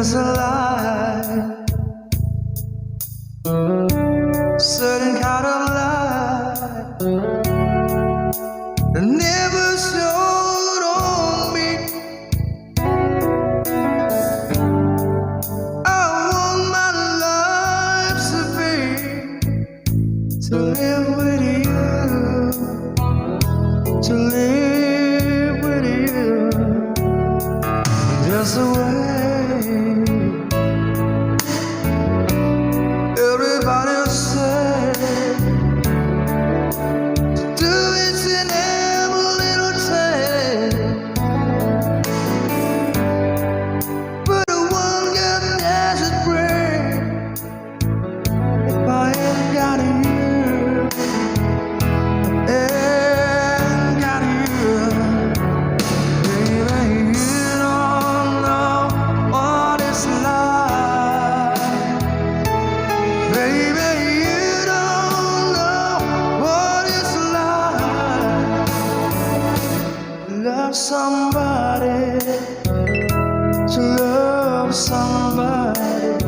There's a light, certain kind of light that never showed on me. I want my life to live with you, to live with you. There's a way. Everybody said do it in every little thing, but the one God doesn't bring. If I ain't got you, ain't got you, baby, you don't know what it's like. Baby, you don't know what it's like to love somebody, to love somebody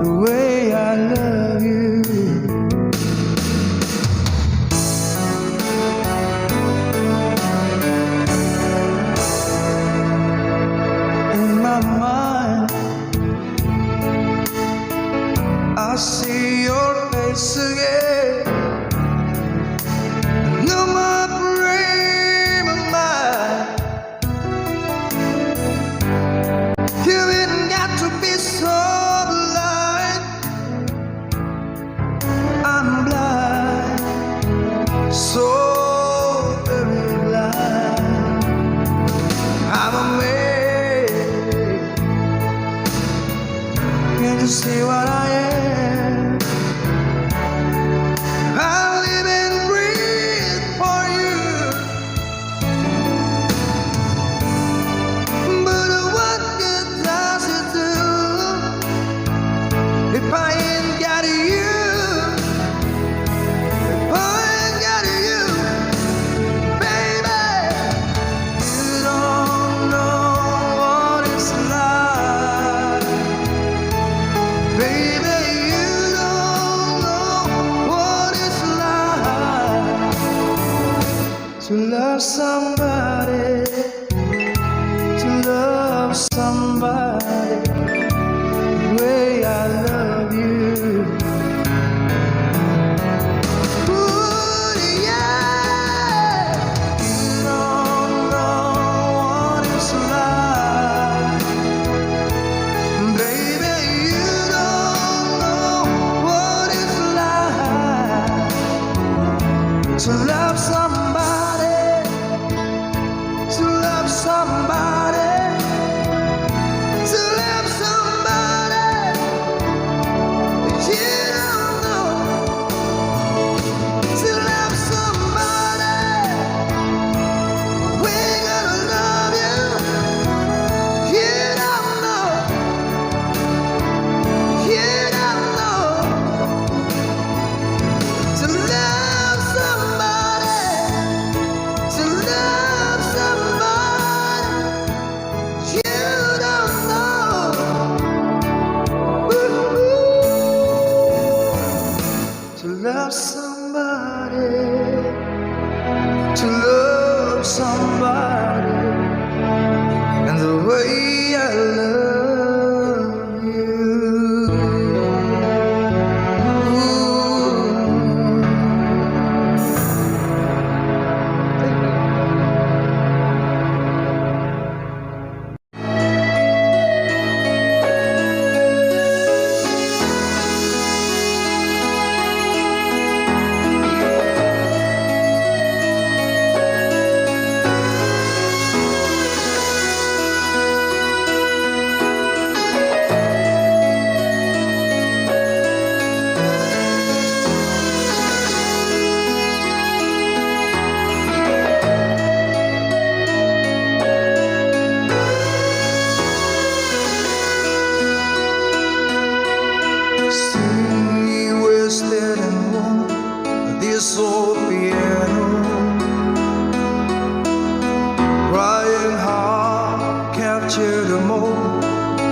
the way I love you. In my mind, I see your face again. No more frame of mind. You ain't got to be so blind. I'm blind, so very blind. I'm amazed. Can't you see what I am? I live and breathe for you. But what good does it do if I ain't got you? If I ain't got you, baby, you don't know what it's like. Baby,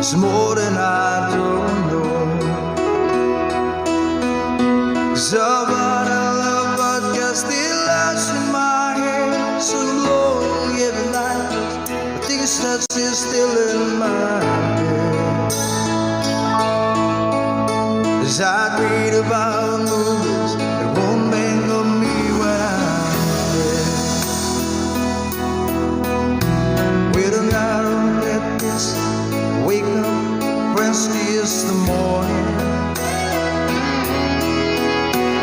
It's more than I don't know. Somebody I love but just still lies in my head. So lonely every night, I think it's not still in my head. As I read about movies that won't bang on me when I'm dead. With an arrow that is wake up, Wednesday is the morning.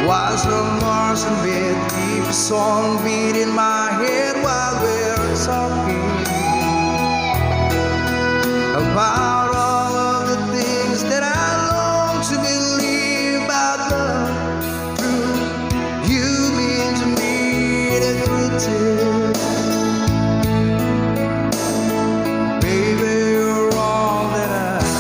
While some Mars in bed, keep a song beat in my head while we're talking about all of the things that I long to believe about love. True, you mean to me the greatest. Baby, you're all that I need.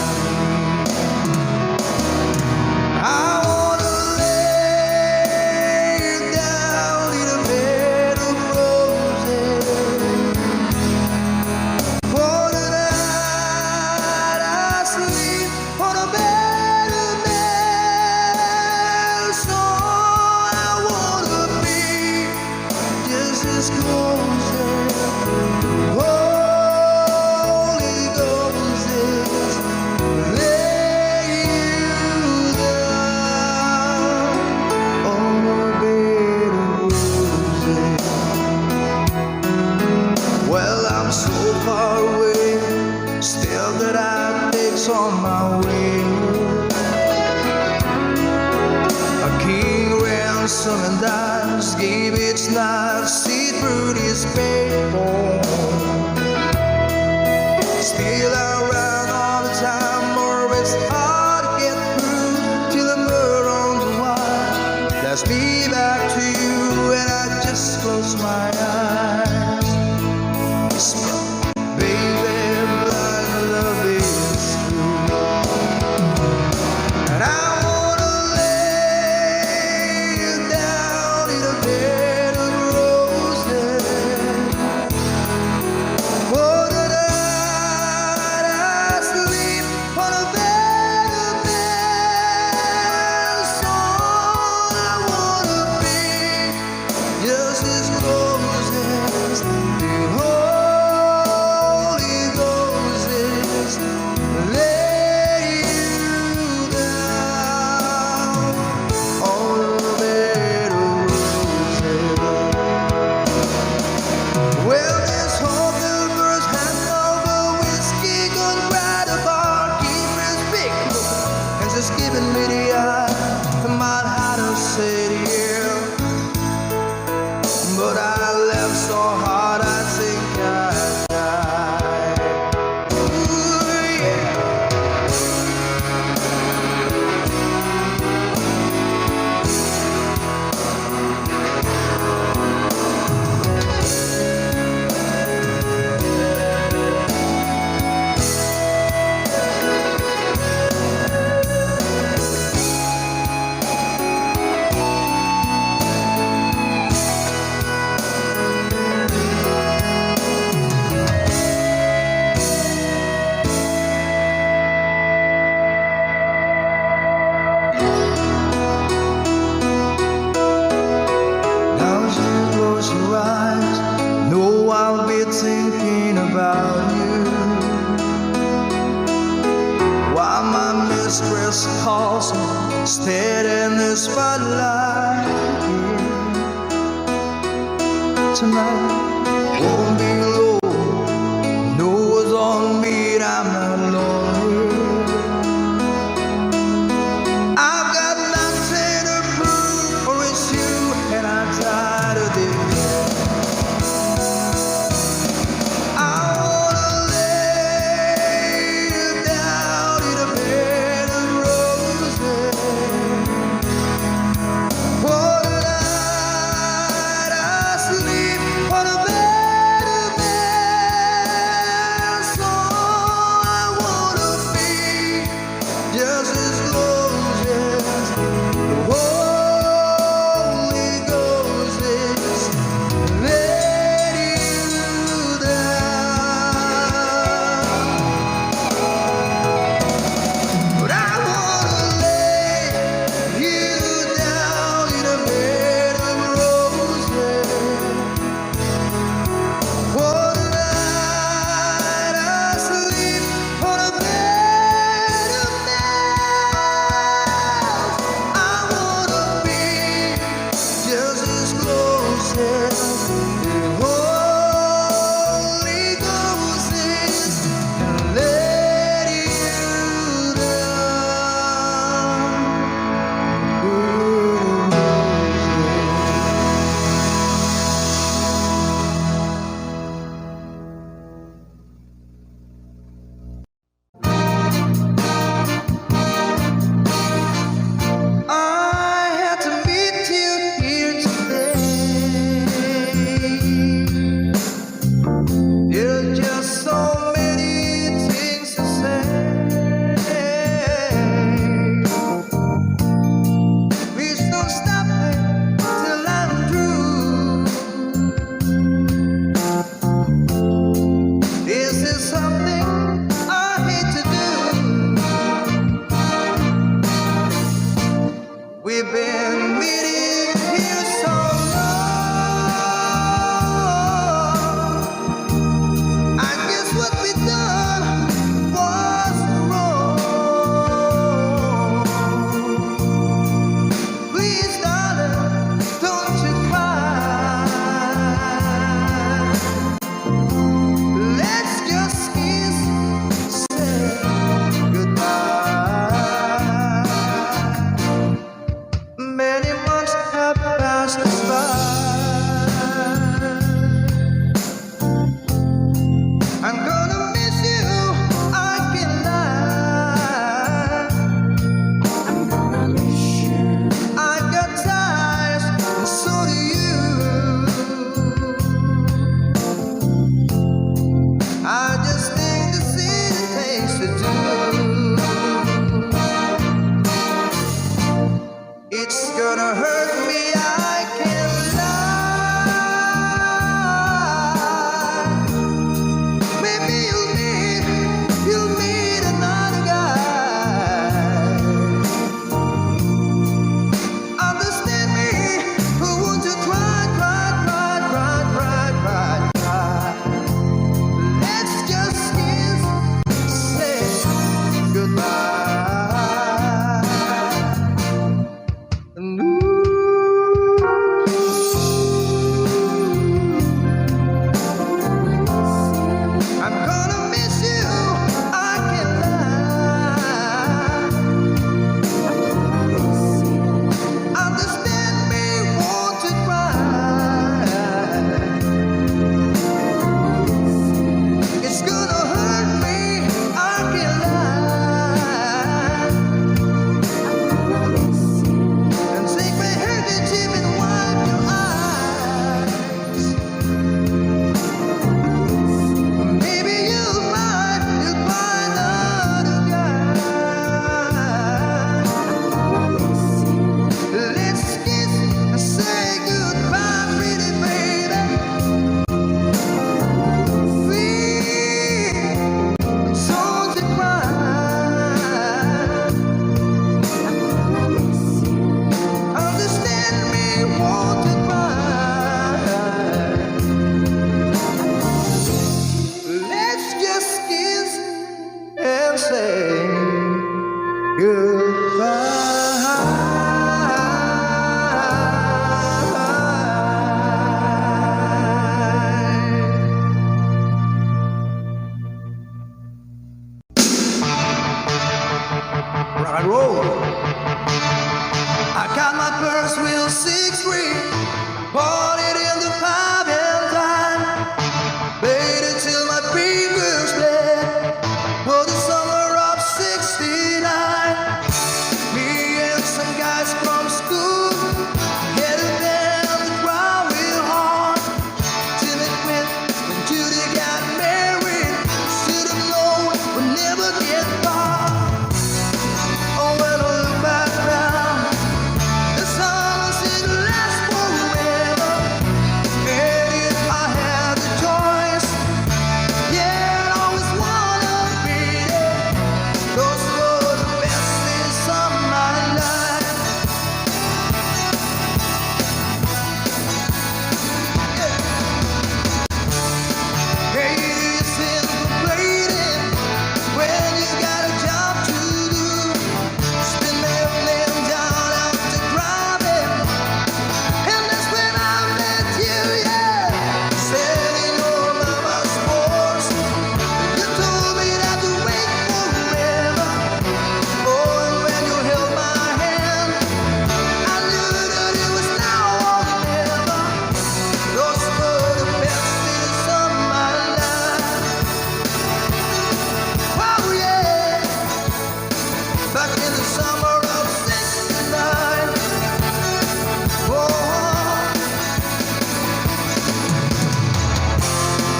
I wanna lay you down in a bed of roses. For the night I sleep on a bed of nails. So I wanna be just as close as Holy Ghost is. Lay you down on a bed of roses. Well, I'm so far away, still that I takes on my way. A king ransom and dimes gave its knife, see through this paper. Still I run all the time, or it's hard to get through till the murder on the wire. Let's be back to you, and I just close my eyes. Whisper, baby, blind love is true. And I wanna lay you down in a bed of roses. For the night I sleep on a bed of nails. So I wanna be just as close as the Holy Ghost is. Lay you down on a bed of roses. Well, there's hope the first hand over whiskey gone right apart. Keepers big and just giving me the eye. I might have to say yeah, but I left so hard I think I died. Ooh, yeah. Now as you close your eyes, know I'll be thinking about you. While my mistress calls me, stead in the spotlight. Tonight won't be low, no one's on me, I'm not lonely. I've got nothing to prove, for it's you and I'm tired of this. I wanna lay you down in a bed of roses. For the night I sleep on a bed say rock and roll. I got my first wheel 6-3, bought it in the 5 and dime, played it till my fingers bled. For the summer of '69, me and some guys from school headed down the Crowell hard. Timmy quit when Judy got married. Should have known we'd never get far. Oh, when I look back now, the summer didn't last forever. And if I had the choice, yeah, I'd always wanna be there. Those were the best days of my life. Yeah. Hey, it isn't complaining when you got a job to do. Spin them down out to driving, and that's when I met you, yeah. Standing on my sports, you told me not to wait forever. Oh, and when you held my hand, I knew that it was now or never. Those were the best days of my life. Oh, yeah. Back in the summer of '69. Oh,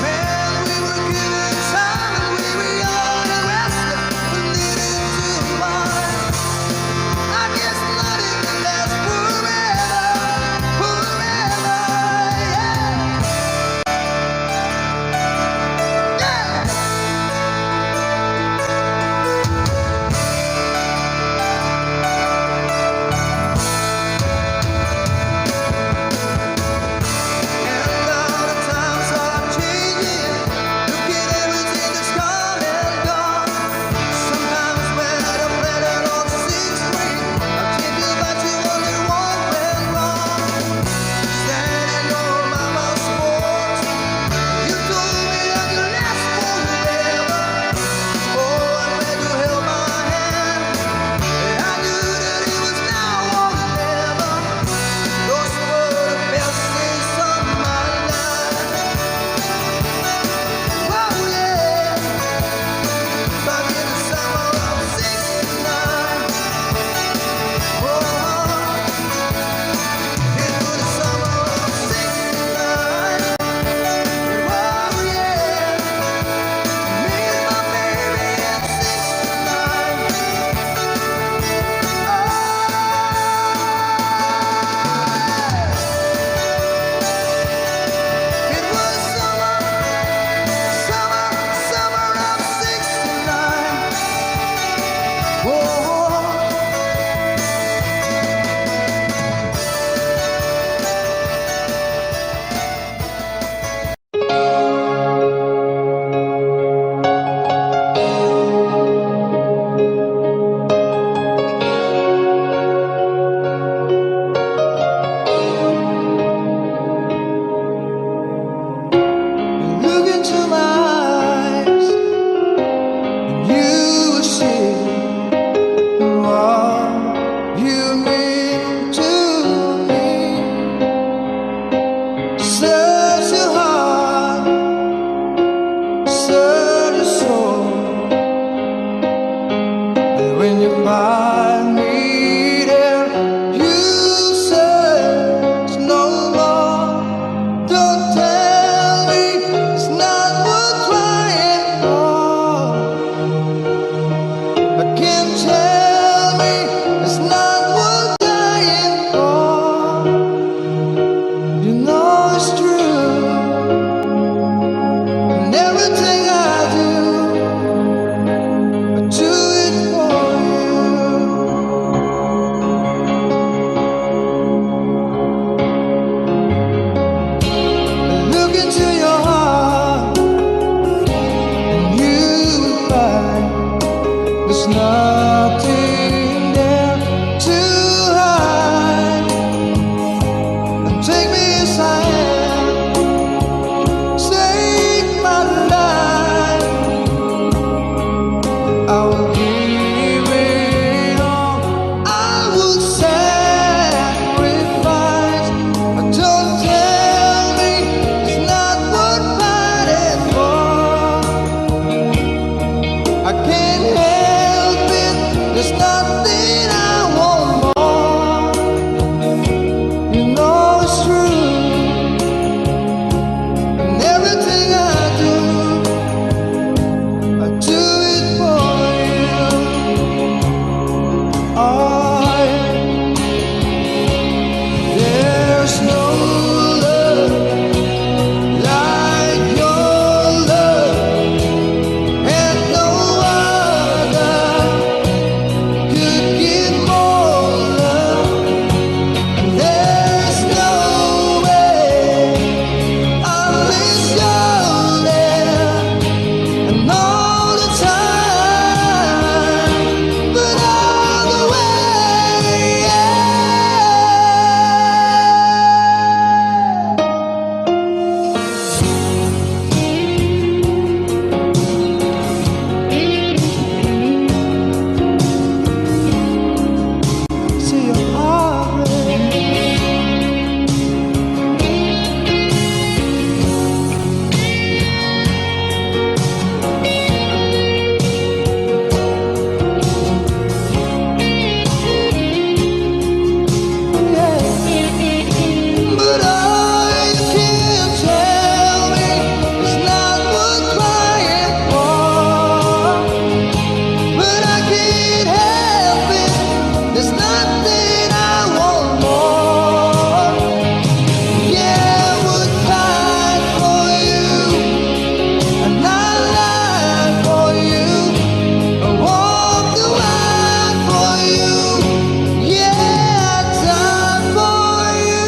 man, we were given time and we were young and restless. We needed to find. I guess nothing can last forever, forever, yeah. Yeah. And now the times are changing. Look at everything that's come and gone. Sometimes when I'm playing on 6-3, I think about you only one went wrong. Standing on my sports, you told me I could last forever. Oh, and when you held my hand, I knew that it was now or never. Those were the best days of my life. Oh, yeah. Back in the summer of '69. Oh, it was the summer of '69. Oh, yeah. Me and my baby in '69. It was summer of '69. Oh. Look into my eyes, and you will see what you mean to me. Search your heart, search your soul, and when you find me there, you search no more. Don't tell me it's not worth trying for. But can't tell me it's not worth dying for. You know it's true, and everything I do, I do it for you. There's nothing there to hide. And take me aside, save my life. I will give it all. I will sacrifice. Don't tell me it's not worth fighting for. I can't help it. There's nothing I want more. You know it's true. And everything I do it for you. Oh, yeah. There's no love like your love, and no other could give more love. And there's no way unless you're there and all the time, but all the way, yeah. See your heart break. But all you can tell me is not worth crying for. But I can't help it. There's nothing I want more. Yeah, I would fight for you, and I lie for you. I walk the line for you. Yeah, I die for you.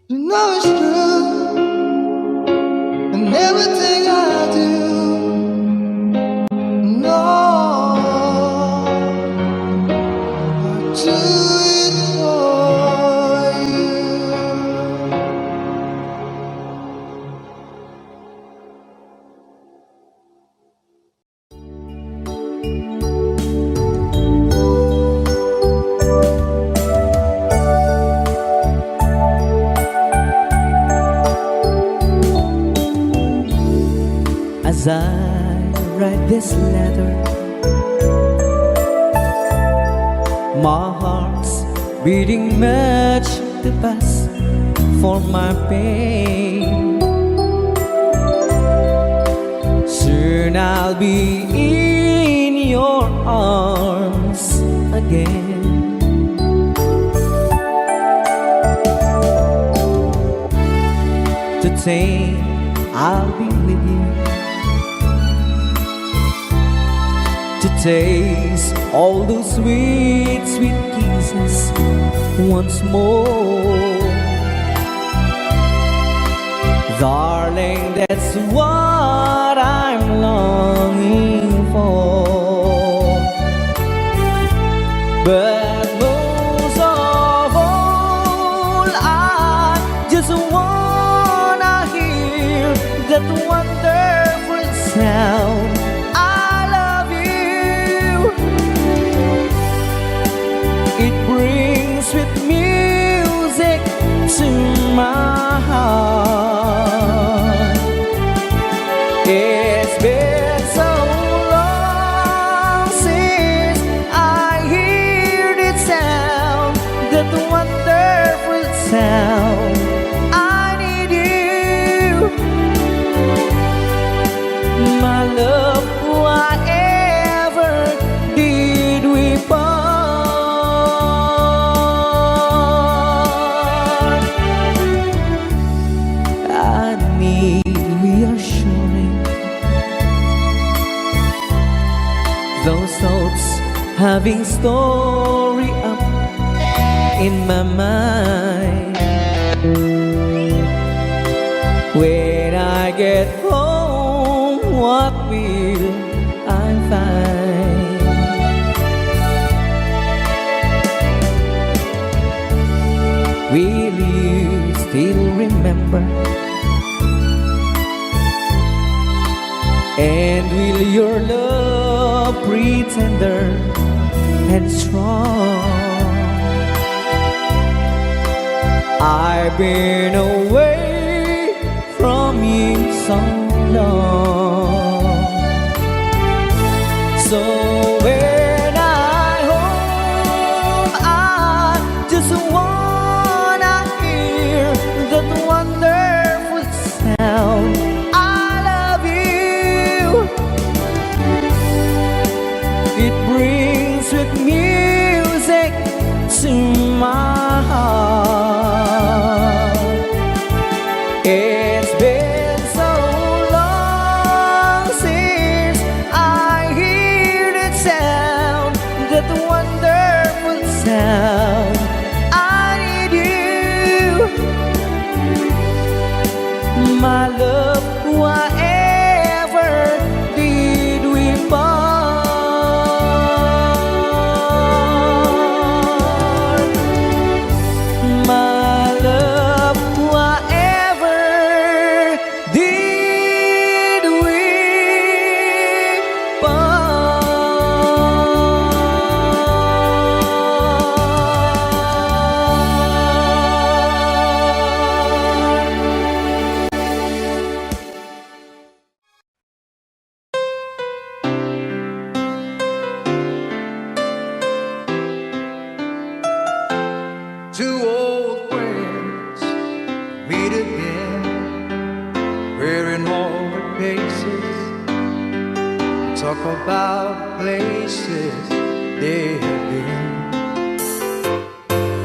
You know it's true, and everything I do, no, I do it for you. As I write this letter, my heart's beating much too fast for my pain. Soon I'll be in your arms again. Today I'll be with you to taste all those sweet, sweet kisses once more. Darling, that's what I'm longing for. But most of all, I just wanna hear that wonderful sound. It brings sweet music to my heart. It's been so long since I heard it sound, that wonderful sound. I need you, my love. Whatever did we part? I need reassuring. Those thoughts having story up in my mind. When I get home what will I find? Will you still remember? And will your love breathe tender and strong? I've been away from you so long. So when I home, I just wanna hear that wonderful sound. I love you. It brings sweet music to my heart. It's been so long since I hear that sound, that wonderful sound. I need you, my love, whatever did we part. My love, whatever did we Two old friends meet again, wearing all the faces, talk about places they have been.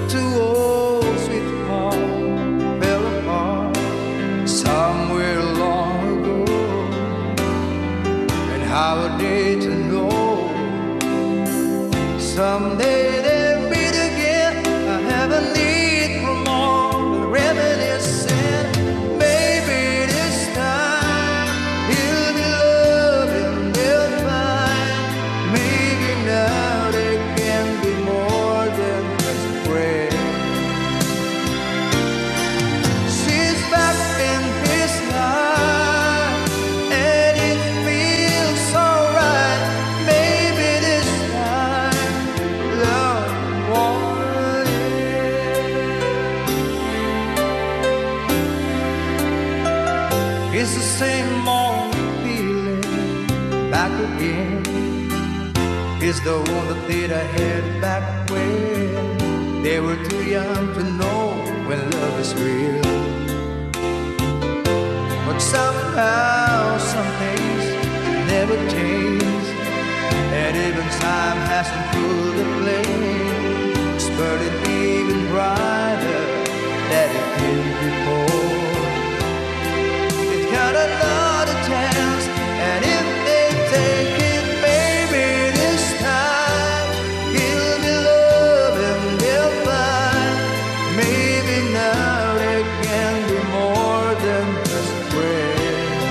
Two old sweethearts fell apart somewhere long ago, and how are they to know someday they'll meet again? I have a need for more reminiscing. Maybe this time he'll be loving, they'll find. Maybe now they can be more than just friends. She's back in his life, and it feels so right. Maybe this time love won't end. It's the same old feeling back again. It's the one that I had back when they were too young to know when love is real. But somehow some things never change, and even time hasn't put the flame. It's burning even brighter than it did before. It's got another chance, and if they take it, maybe this time he'll be loving, they'll find. Maybe now they can be more than just friends.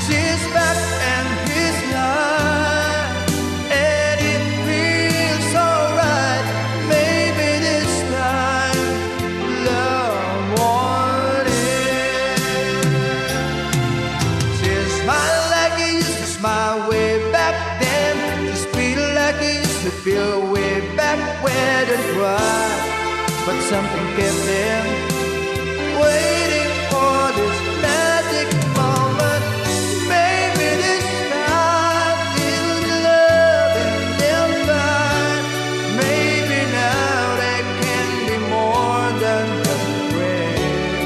She's back in his life, and it feels so right. Maybe this time love won't end. She smiled like he used to smile way back then. She feel like he used to feel way back when and cry. But something kept them waiting for this magic moment. Maybe this time he'll be loving, they'll find. Maybe now they can be more than just friends.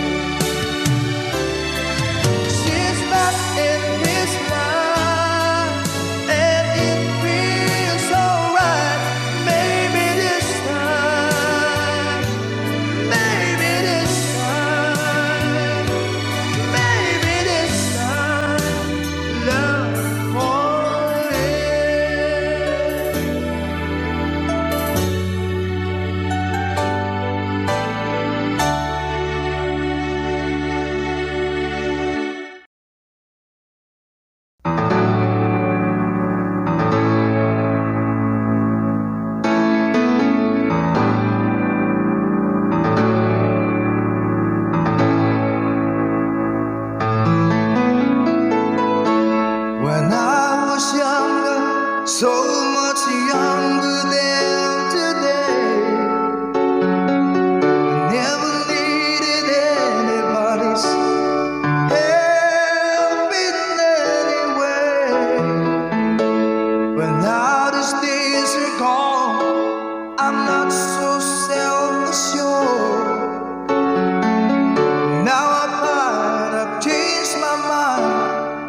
She's back in his life, and it feels so right. Maybe this time, maybe this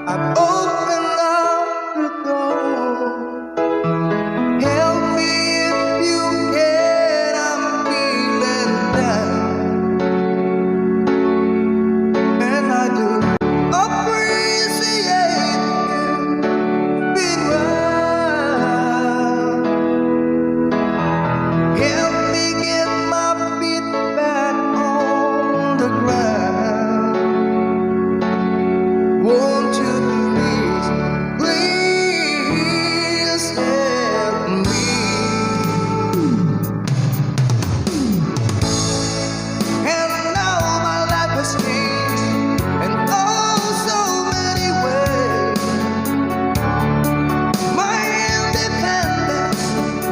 I've opened up the door. Help me if you can, I'm feeling down. And I do appreciate you being around. Help me get my feet back on the ground. Won't you please, please help me? And now my life has changed in oh so many ways. My independence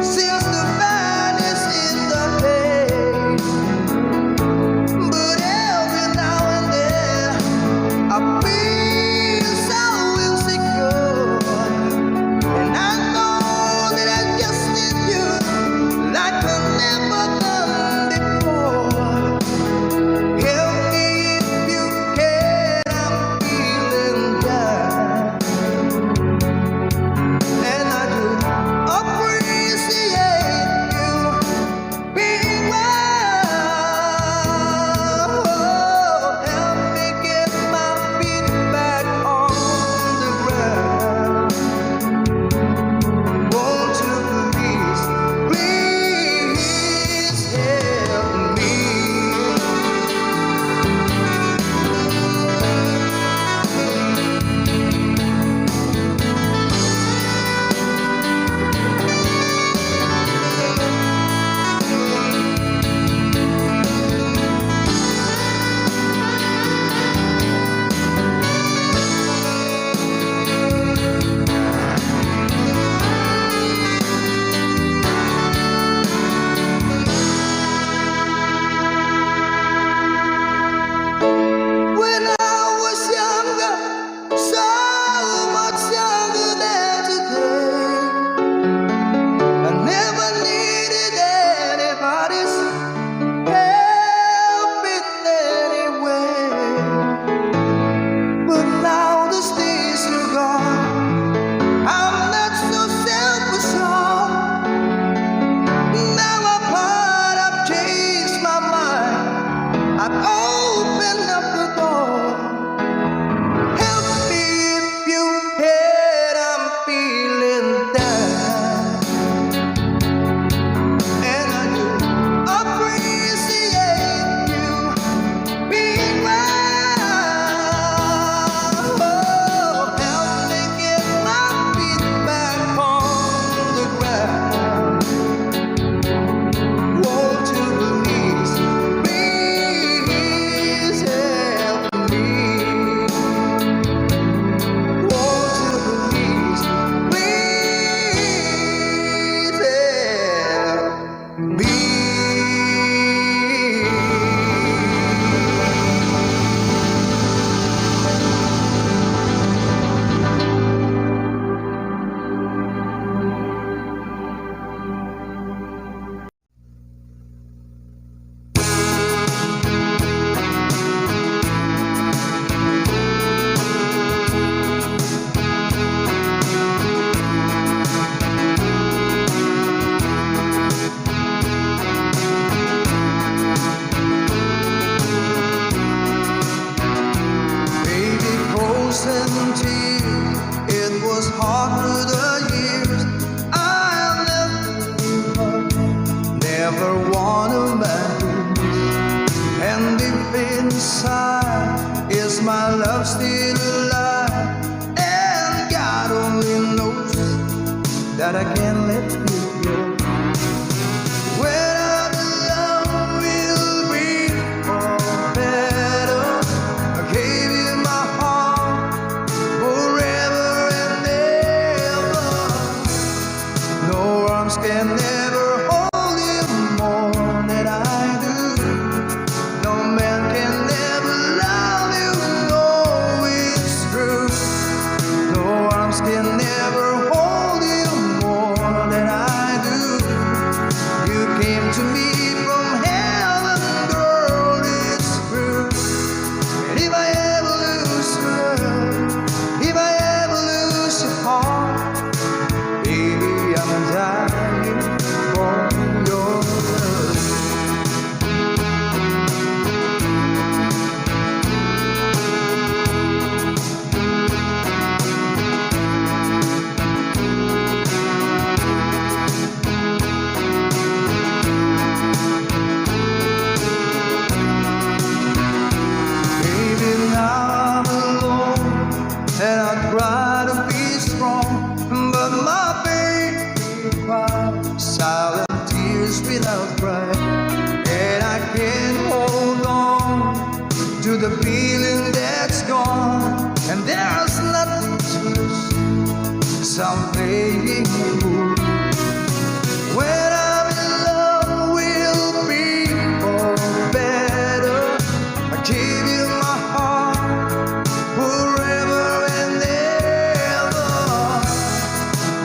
seems to vanish in the haze. But every now and then I feel so insecure, and I know that I just need you like I've never done before. Help me if you can, I'm feeling down. And I do appreciate you being around. Help me get my feet back on the ground. Won't you please, please help me? When I was younger, so much younger than today, I never needed anybody's help in any way. But now the days are gone, I'm not so self-assured. Now apart, I've changed my mind, I've opened up the door. Help me if you can, I'm feeling down. And I do appreciate you being around. Help me get my feet back on the ground. Won't you please, please help me? Won't you please, please help me? Baby, frozen tears, it was hard through the years. I'll never give up, never wanna lose. And deep inside, is my love still alive? And God only knows that I can't let you go. When our love will be better, I gave you my heart forever and ever. No arms can never hold you more than I do. No man can never love you, no, it's true. No arms can never hold you more than I some playing fool. When I'm in love, we'll be all better. I give you my heart forever and ever.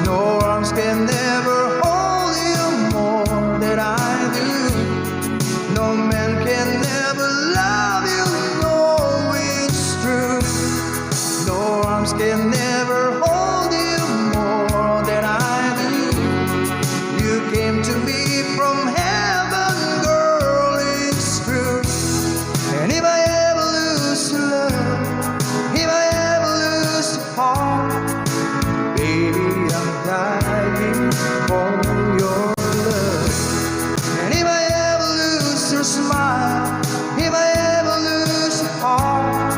No arms can never hold you more than I do. No man can never love you, no, it's true. No arms can never hold you more than I do. You came to me from heaven, girl, it's true. And if I ever lose your love, if I ever lose your heart, baby, I'm dying for your love. And if I ever lose your smile, if I ever lose your heart,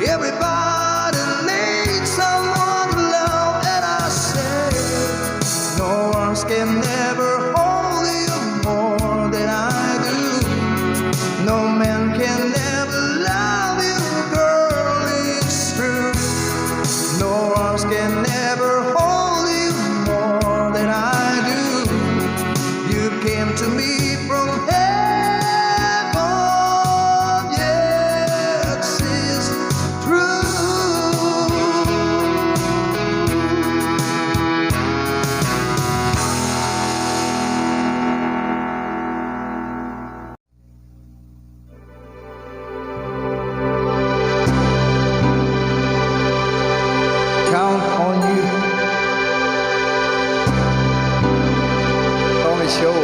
everybody needs someone to love. And I say, no arms can never hold you more than I do. No man can never love you, girl, it's true. No arms can never hold you more than I do. You came to me from heaven, yes, it's true. Count on you. On the show.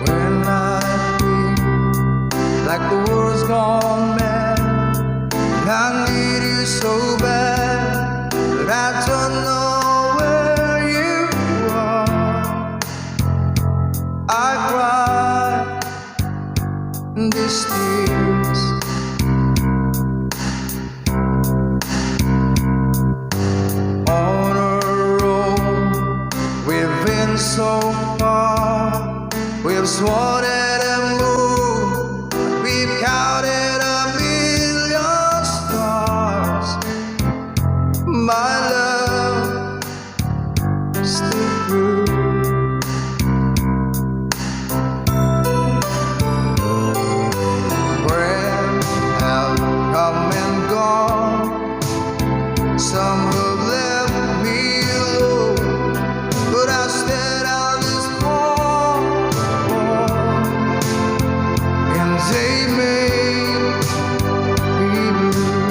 When I feel like the world's gone mad, and I need you so bad, but I don't know where you are. I cry these tears. On a road we've been so far, we've sworn and moved, we've counted a million stars. My love still true. Friends have come and gone, some have left me alone, but I stand out this far, and they may be blue.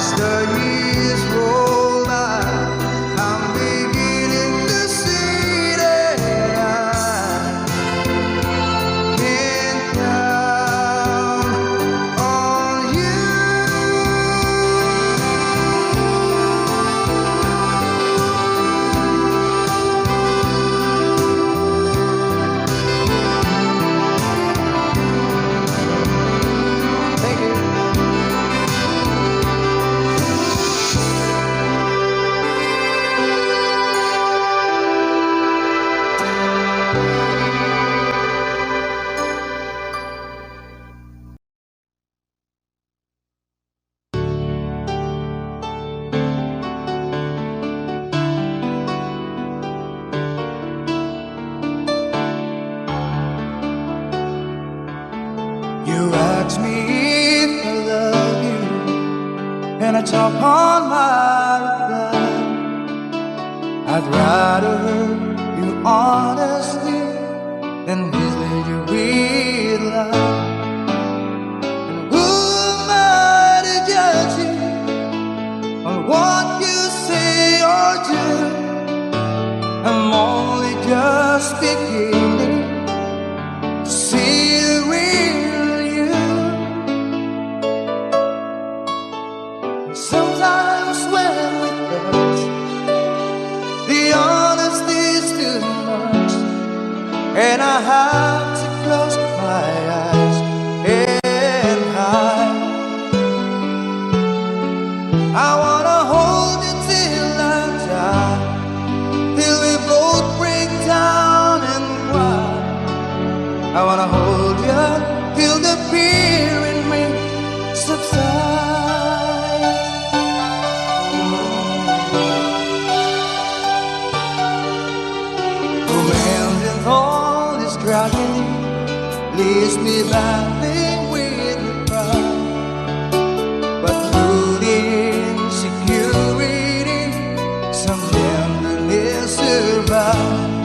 As the years roll by, I'm beginning to see that I can count on you. Thank you. You ask me if I love you, and I talk on my reply. I'd rather hurt you honestly than mislead you with lies. And who am I to judge you on what you say or do? I'm only just beginning to see the real you. Sometimes when we touch, the honesty's too much, and I have to close my eyes and hide. I wanna hold you till I die, till we both break down and cry. I wanna hold you till the fear in me subsides. Romance and all this tragedy leaves me battling with the pride, but through the insecurity, some tenderness survives.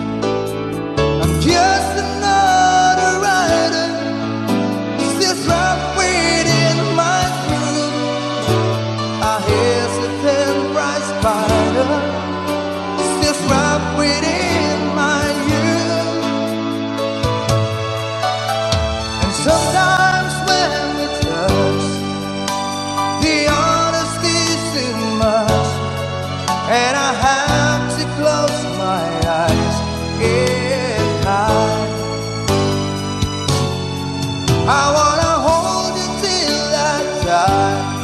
I'm just another writer, still trapped within my truth. A hesitant bright spider, still trapped within my youth. And sometimes when we touch, the honesty's too much, and I have to close my eyes and hide. I wanna hold you till I die,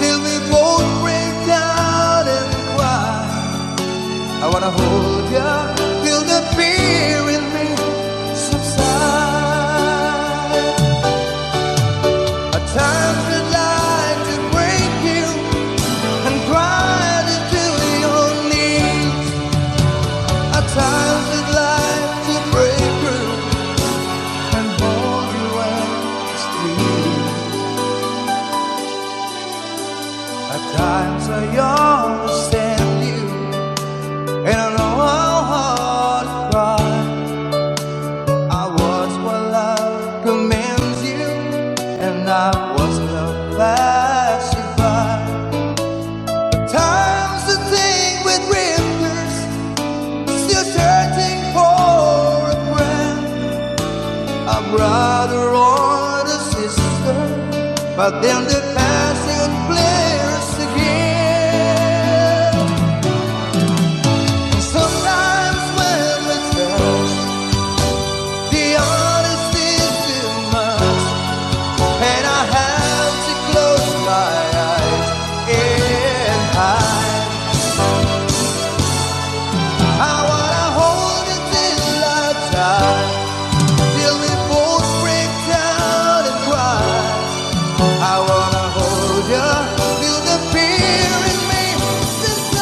till we both break down and cry. I wanna hold you till the fear in me subsides. At times I'd like to break you and cry to your knees. At times I'd like to break through and hold you and squeeze. At times I understand you, and I know how hard to cry. I was what love commands you, and I was love pacified. At times I think with drifters, still searching for a friend, a brother or a sister, but then the passion flares again. And sometimes when we touch, the honesty's too much, and I have to close my eyes and hide. I wanna hold you till I die, till we both break down and cry. I wanna hold you till the fear in me subsides.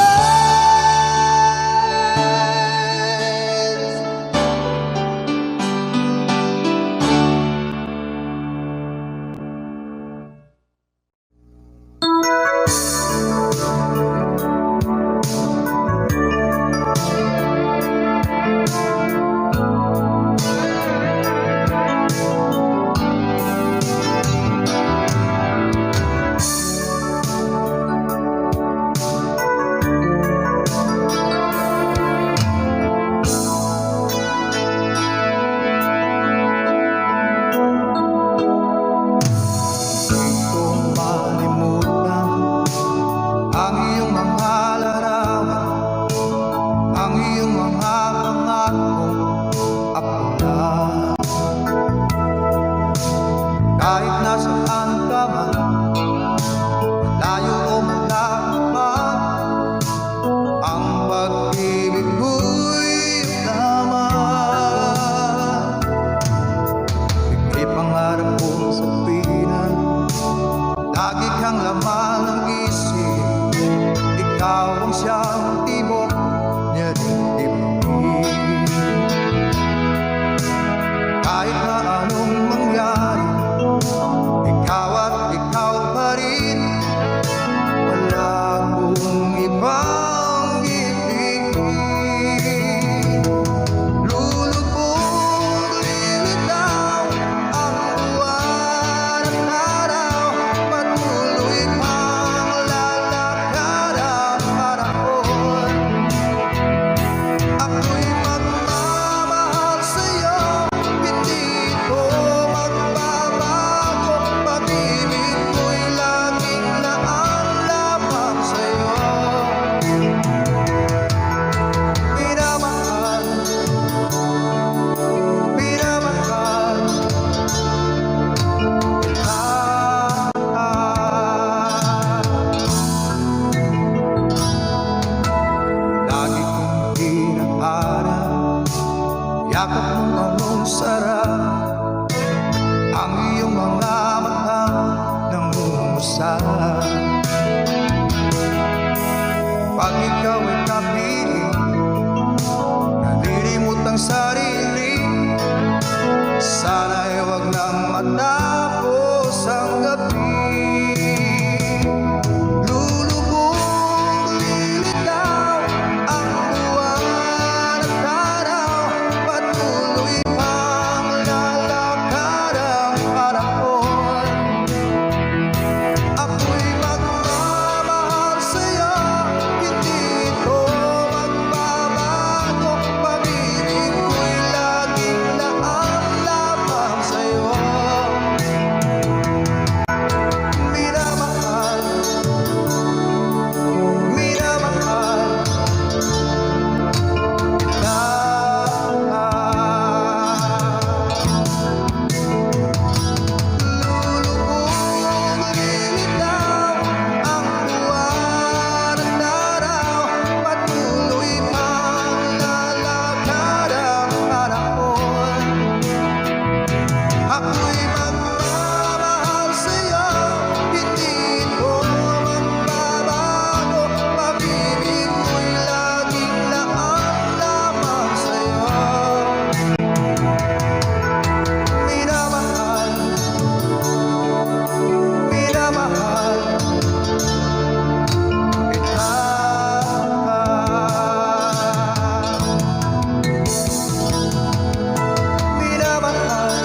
layo o malaman, ang pag-ibig ko'y laman. Ika'y pangarap kong sabihin, lagi kang laman ng isip. Ikaw ang siyang tibok niya dibdib. Kahit na anong mangyari, ikaw at ikaw pa rin. Wala akong ibang ibigin. Lulubog, lilitaw ang buwan at araw. Patuloy pang lalakad ang panahon. Ako'y magmamahal sa'yo, hindi ko magbabago. Pag-ibig ko'y laging naan lamang sa'yo. Minamahal, minamahal kita. Lagi kong hinahanap, yakap mong anong sarap, ang iyong mga matang nangungusap. Pag ikaw ay kapiling, nalilimot ang sarili. Sana'y huwag nang matapos ang gabi. Lulubog, lilitaw ang buwan at araw. Patuloy pang lalakad ang panahon. Ako'y magmamahal sa'yo, hindi ko magbabago. Pag-ibig ko'y laging naan lamang sa'yo. Minamahal, minamahal kita. Lulubog, lilitaw ang buwan at araw. Patuloy pang lalakad ang panahon. Ako'y magmamahal sa'yo, hindi ko magbabago. Pag-ibig ko'y laging naan lamang sa'yo. Minamahal, minamahal kita. Minamahal,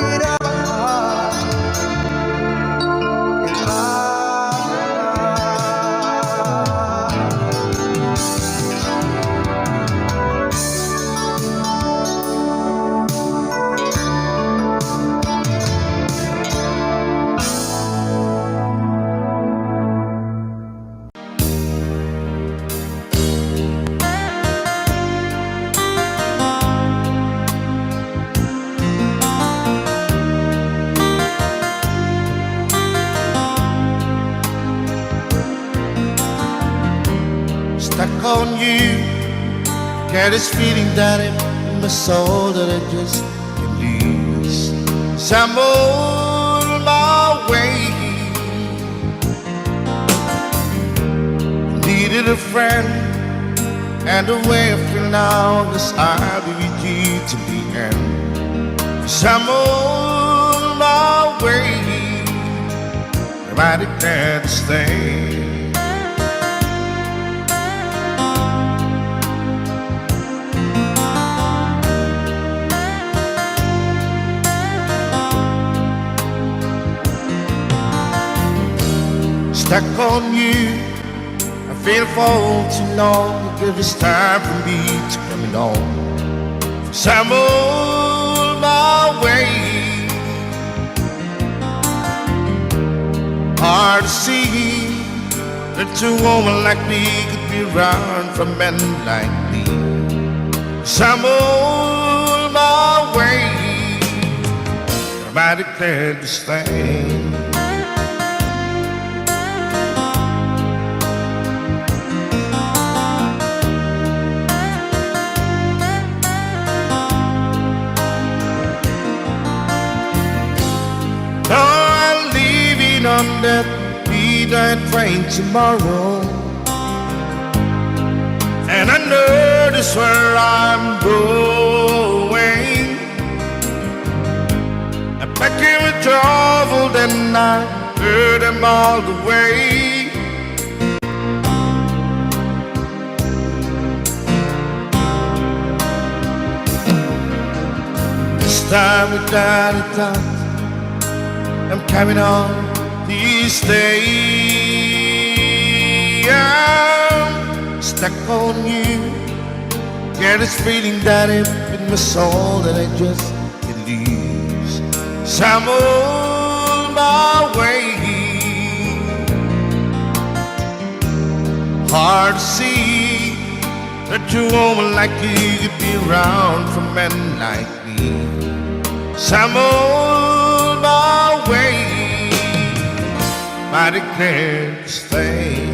minamahal kita. Stuck on you, got this feeling that in my soul that I just can't lose. So I'm on my way. Needed a friend, and the way I feel now is I'll be with you to the end. So I'm on my way, mighty glad to stay. Stuck on you, I feel for too long. Give this time for me to come on. So I'm on my way. Hard to see that a woman like me could be around for men like me. So I'm on my way. I might declare this thing. on that midnight train tomorrow, and I know this where I'm going. I'm packing with trouble, then I heard them all the way. This time without a doubt, I'm carrying on these days. I'm stuck on you. Get this feeling that it's in my soul that I just can't lose. So I'm on my way. Hard to see that a woman like you could be around for men like me. So I'm on my way, I declare to stay.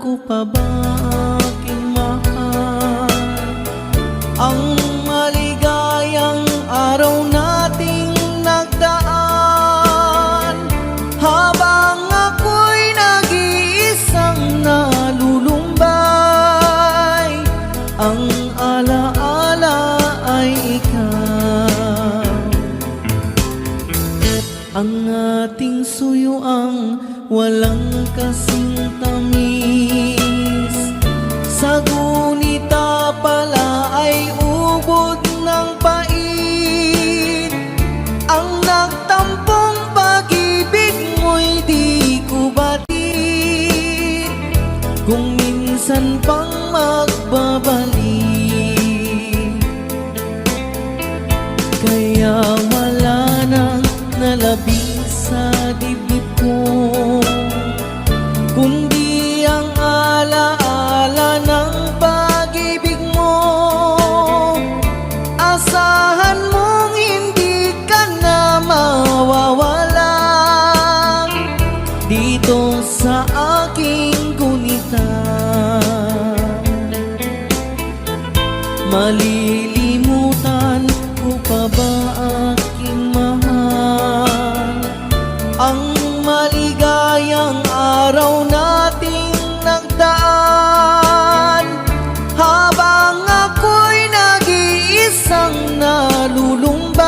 ko pa ba aking mahal ang maligayang araw nating nagdaan, habang ako'y nag-iisang nalulumbay, ang alaala ay ikaw. Ang ating suyuang walang kasing tamis, sa gunita pala ay ubod ng pait. Ang nagtampong pag-ibig mo'y di ko batid, kung minsan pang magbabalik. Kaya wala nang nalabing sa dibdib ko, kundi ang alaala ng pag-ibig mo. Asahan mong hindi ka na mawawalan dito sa aking gunita. Malilimutan ko pa ba aking mahal ang maligayang araw nating nagdaan, habang ako'y nag-iisang nalulumbay,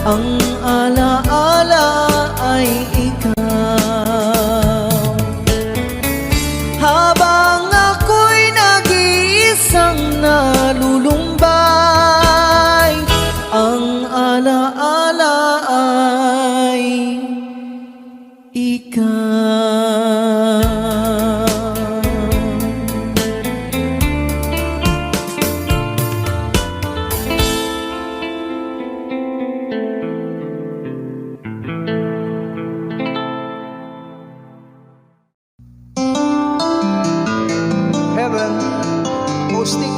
ang alaala ay ikaw. Habang ako'y nag-iisang nalulumbay, ang alaala ay ikaw. Heaven, hosting.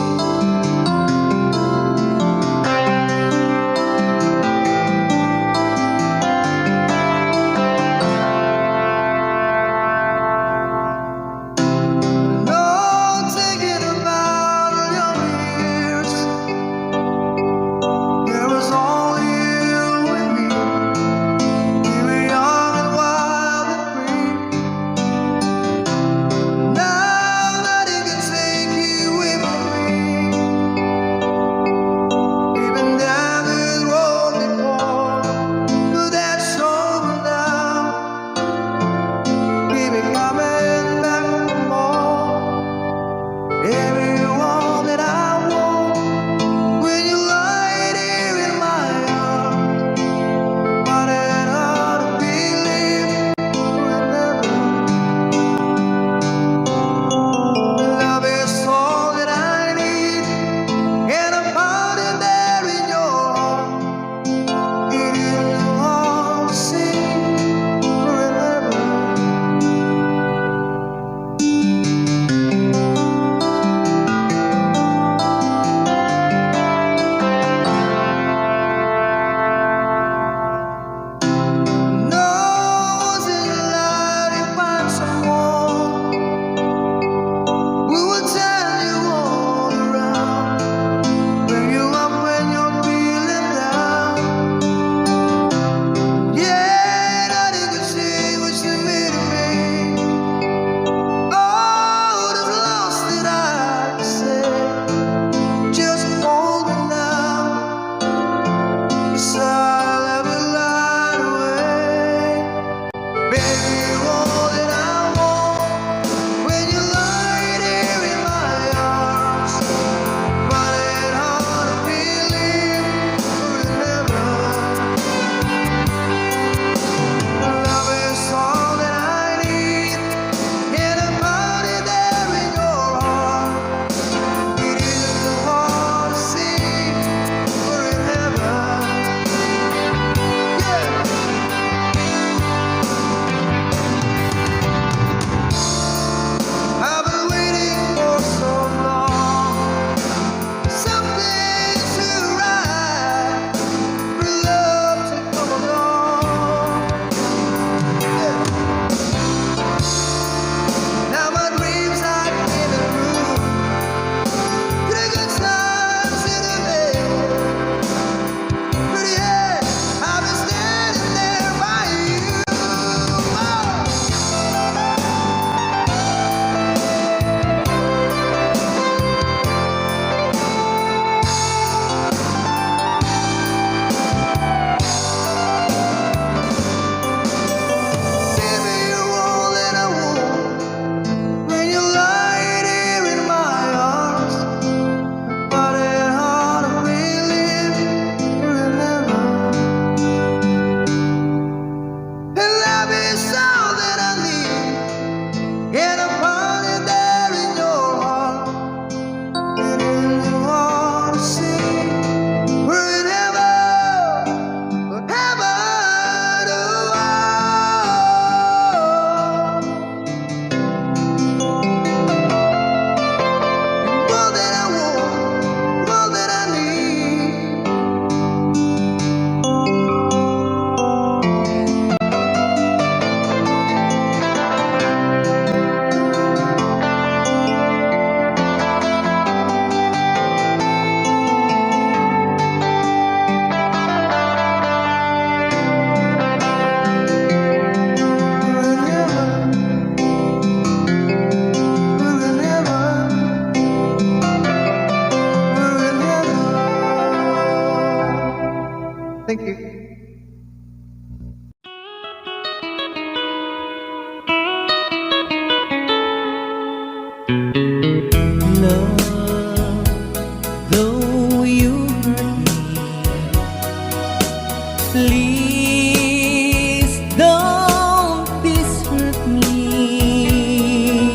please don't desert me.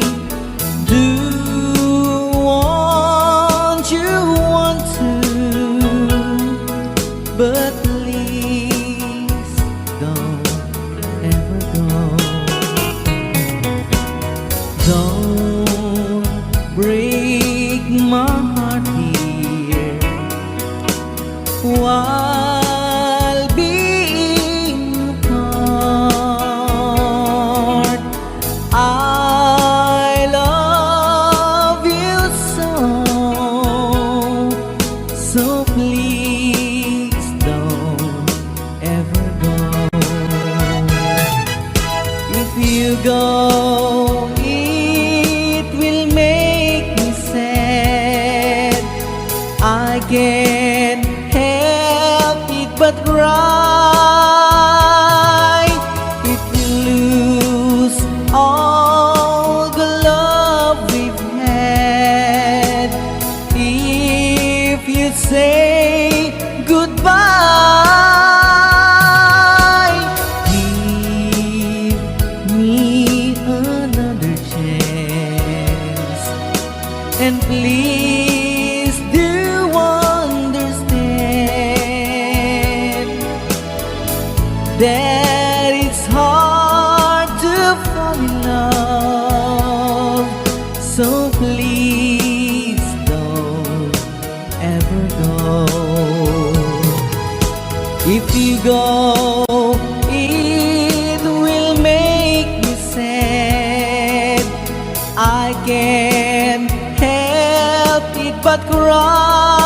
Do want you want to, but please don't ever go. Don't break my heart here while being apart. I love you so please don't ever go. If you go, it will make me sad. I can't help it but cry. If we lose all the love we've had, if you say goodbye, give me another chance, and please do understand that it's hard to fall in love. So please don't ever go. If you go, it will make me sad. I can't help it but cry.